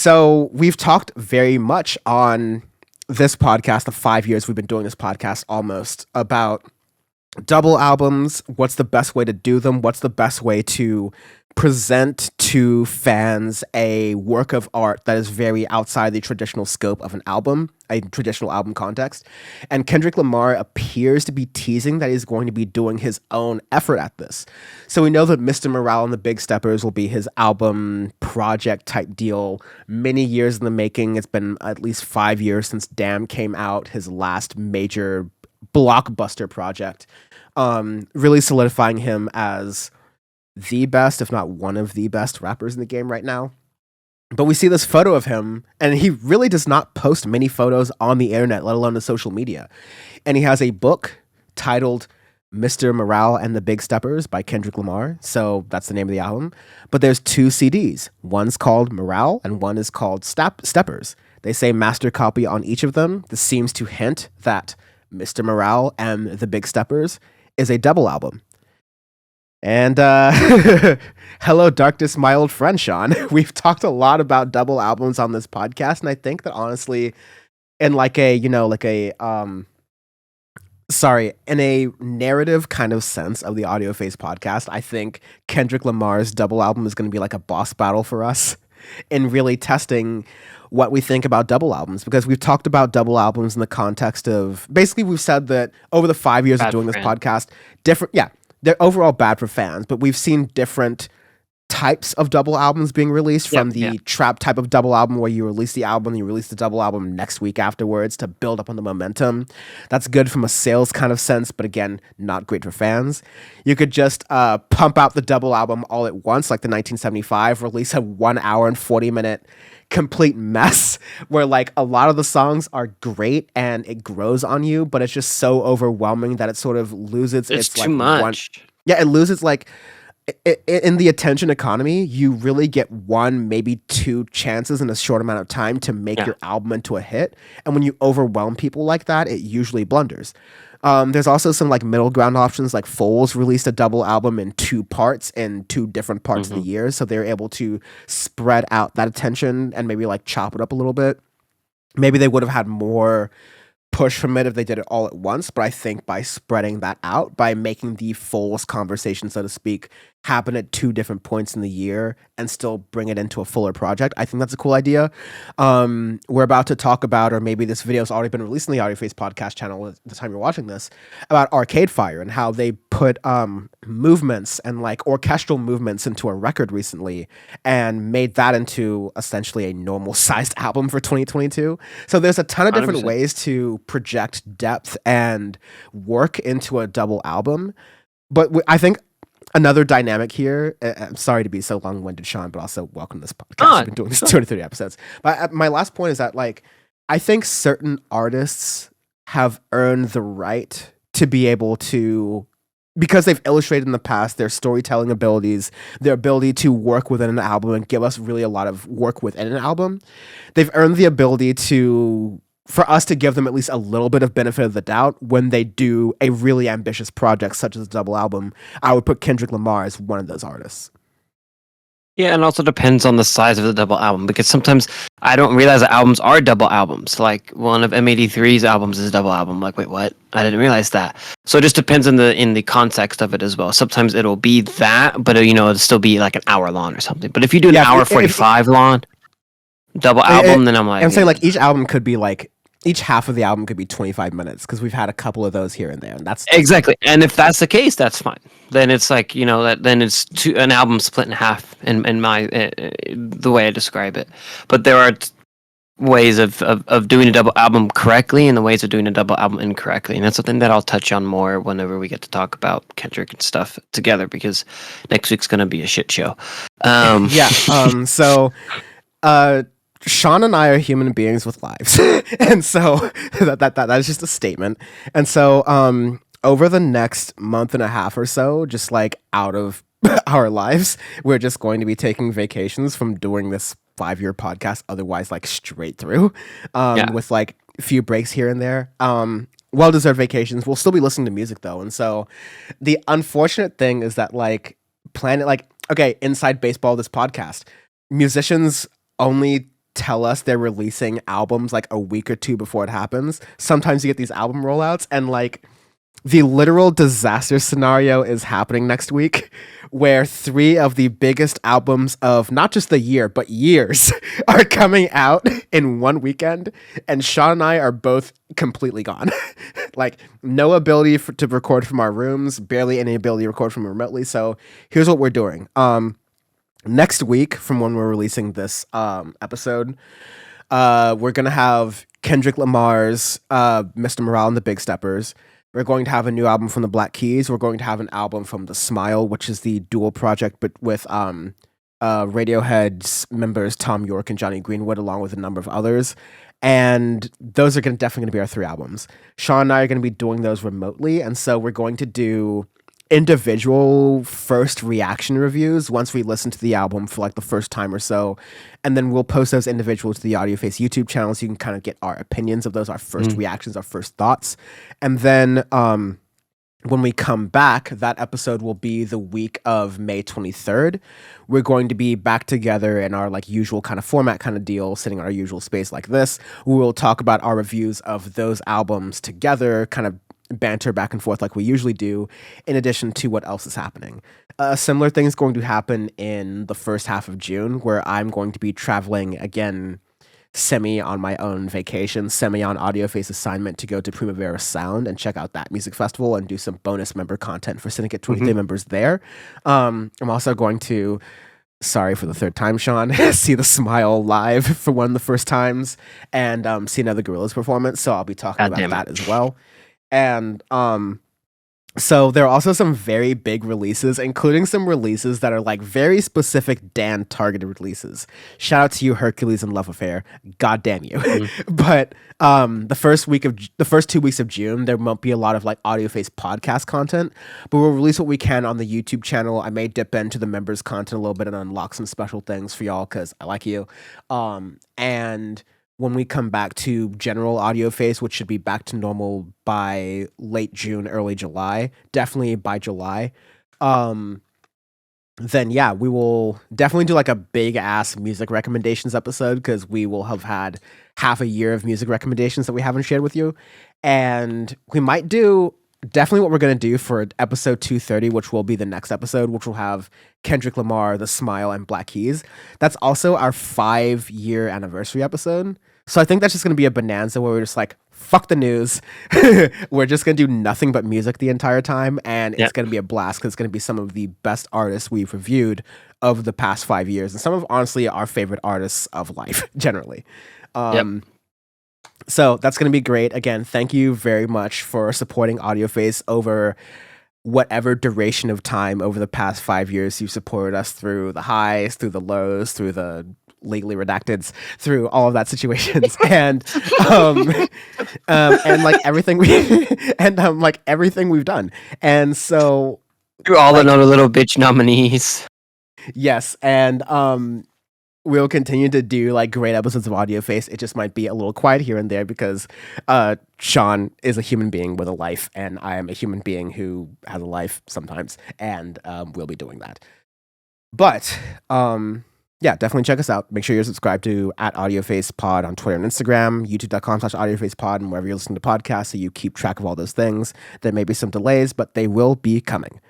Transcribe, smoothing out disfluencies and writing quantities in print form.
So we've talked very much on this podcast, the 5 years we've been doing this podcast almost, about double albums. What's the best way to do them? What's the best way to present to fans a work of art that is very outside the traditional scope of an album, a traditional album context? And Kendrick Lamar appears to be teasing that he's going to be doing his own effort at this. So we know that Mr. Morale and the Big Steppers will be his album project type deal. Many years in the making. It's been at least 5 years since Damn came out, his last major blockbuster project, really solidifying him as the best, if not one of the best rappers in the game right now. But we see this photo of him, and he really does not post many photos on the internet, let alone the social media. And he has a book titled Mr. Morale and the Big Steppers by Kendrick Lamar. So that's the name of the album. But there's 2 CDs. One's called Morale and one is called Steppers. They say master copy on each of them. This seems to hint that Mr. Morale and the Big Steppers is a double album. And hello, darkness, my old friend Sean. We've talked a lot about double albums on this podcast, and I think that honestly, in in a narrative kind of sense of the Audioface podcast, I think Kendrick Lamar's double album is going to be like a boss battle for us in really testing what we think about double albums, because we've talked about double albums in the context of, basically we've said that over the 5 years of doing this podcast, they're overall bad for fans, but we've seen different types of double albums being released, from the trap type of double album where you release the album and you release the double album next week afterwards to build up on the momentum. That's good from a sales kind of sense, but again, not great for fans. You could just pump out the double album all at once, like the 1975, release a 1 hour and 40-minute complete mess where like a lot of the songs are great and it grows on you, but it's just so overwhelming that it sort of loses It's too like much. it loses like in the attention economy. You really get 1, maybe 2 chances in a short amount of time to make your album into a hit, and when you overwhelm people like that, it usually blunders. There's also some like middle ground options, like Foles released a double album in 2 parts in 2 different parts of the year, so they're able to spread out that attention and maybe like chop it up a little bit. Maybe they would have had more push from it if they did it all at once, but I think by spreading that out, by making the Foles conversation, so to speak, happen at 2 different points in the year and still bring it into a fuller project, I think that's a cool idea. We're about to talk about, or maybe this video's already been released on the Audioface podcast channel at the time you're watching this, about Arcade Fire and how they put movements and like orchestral movements into a record recently and made that into essentially a normal sized album for 2022. So there's a ton of different 100%. ways to project depth and work into a double album. But I think another dynamic here, I'm sorry to be so long-winded, Sean, but also welcome to this podcast. We've been doing this 230 episodes. But my last point is that, like, I think certain artists have earned the right to be able to, because they've illustrated in the past their storytelling abilities, their ability to work within an album and give us really a lot of work within an album. They've earned the ability for us to give them at least a little bit of benefit of the doubt when they do a really ambitious project such as a double album. I would put Kendrick Lamar as one of those artists. Yeah, and also depends on the size of the double album, because sometimes I don't realize that albums are double albums. Like one of M83's albums is a double album. Like, wait, what? I didn't realize that. So it just depends in the context of it as well. Sometimes it'll be that, but it'll still be like an hour long or something. But if you do an hour 45 long double album, then I'm saying like each half of the album could be 25 minutes, because we've had a couple of those here and there, and that's exactly. And if that's the case, that's fine. Then it's like then it's an album split in half in my the way I describe it. But there are ways of doing a double album correctly and the ways of doing a double album incorrectly, and that's something that I'll touch on more whenever we get to talk about Kendrick and stuff together, because next week's gonna be a shit show. So Sean and I are human beings with lives. And so that is just a statement. And so over the next month and a half or so, just like out of our lives, we're just going to be taking vacations from doing this 5-year podcast, otherwise like straight through, with like a few breaks here and there. Well-deserved vacations. We'll still be listening to music though. And so the unfortunate thing is that inside baseball, this podcast, musicians only tell us they're releasing albums like a week or two before it happens. Sometimes you get these album rollouts, and like the literal disaster scenario is happening next week, where 3 of the biggest albums of not just the year but years are coming out in one weekend, and Sean and I are both completely gone. Like no ability to record from our rooms, barely any ability to record from remotely. So here's what we're doing. Next week, from when we're releasing this episode, we're gonna have Kendrick Lamar's Mr. Morale and the Big Steppers. We're going to have a new album from the Black Keys. We're going to have an album from The Smile, which is the dual project but with Radiohead's members Tom York and Johnny Greenwood, along with a number of others. And those are definitely going to be our 3 albums. Sean and I are going to be doing those remotely, and so we're going to do individual first reaction reviews once we listen to the album for like the first time or so, and then we'll post those individuals to the Audioface YouTube channel so you can kind of get our opinions of those, our first reactions, our first thoughts. And then when we come back, that episode will be the week of May 23rd. We're going to be back together in our like usual kind of format kind of deal, sitting in our usual space like this. We will talk about our reviews of those albums together, kind of banter back and forth like we usually do, in addition to what else is happening. A similar thing is going to happen in the first half of June, where I'm going to be traveling again, semi on my own vacation, semi on Audioface assignment to go to Primavera Sound and check out that music festival and do some bonus member content for Syndicate 23 members there. I'm also going to, sorry for the third time, Sean, see The Smile live for one of the first times, and see another Gorillaz performance, so I'll be talking about that as well. And so there are also some very big releases, including some releases that are like very specific Dan targeted releases. Shout out to you, Hercules and Love Affair. God damn you. But the first 2 weeks of June, there won't be a lot of like Audioface podcast content, but we'll release what we can on the YouTube channel. I may dip into the members content a little bit and unlock some special things for y'all because I like you. And when we come back to general Audioface, which should be back to normal by late June, early July, definitely by July, then yeah, we will definitely do like a big ass music recommendations episode, because we will have had half a year of music recommendations that we haven't shared with you. And we might do definitely what we're going to do for episode 230, which will be the next episode, which will have Kendrick Lamar, The Smile, and Black Keys. That's also our 5-year anniversary episode. So I think that's just going to be a bonanza where we're just like, fuck the news. We're just going to do nothing but music the entire time. And it's going to be a blast, because it's going to be some of the best artists we've reviewed over the past 5 years. And some of, honestly, our favorite artists of life, generally. So that's going to be great. Again, thank you very much for supporting Audioface over whatever duration of time over the past 5 years you've supported us, through the highs, through the lows, through the legally redacteds, through all of that situations, and like everything everything we've done. And so through all the little bitch nominees. Yes, and we'll continue to do like great episodes of Audioface. It just might be a little quiet here and there because Sean is a human being with a life, and I am a human being who has a life sometimes, and we'll be doing that. But yeah, definitely check us out. Make sure you're subscribed to @AudiofacePod on Twitter and Instagram, youtube.com/AudiofacePod, and wherever you're listening to podcasts, so you keep track of all those things. There may be some delays, but they will be coming.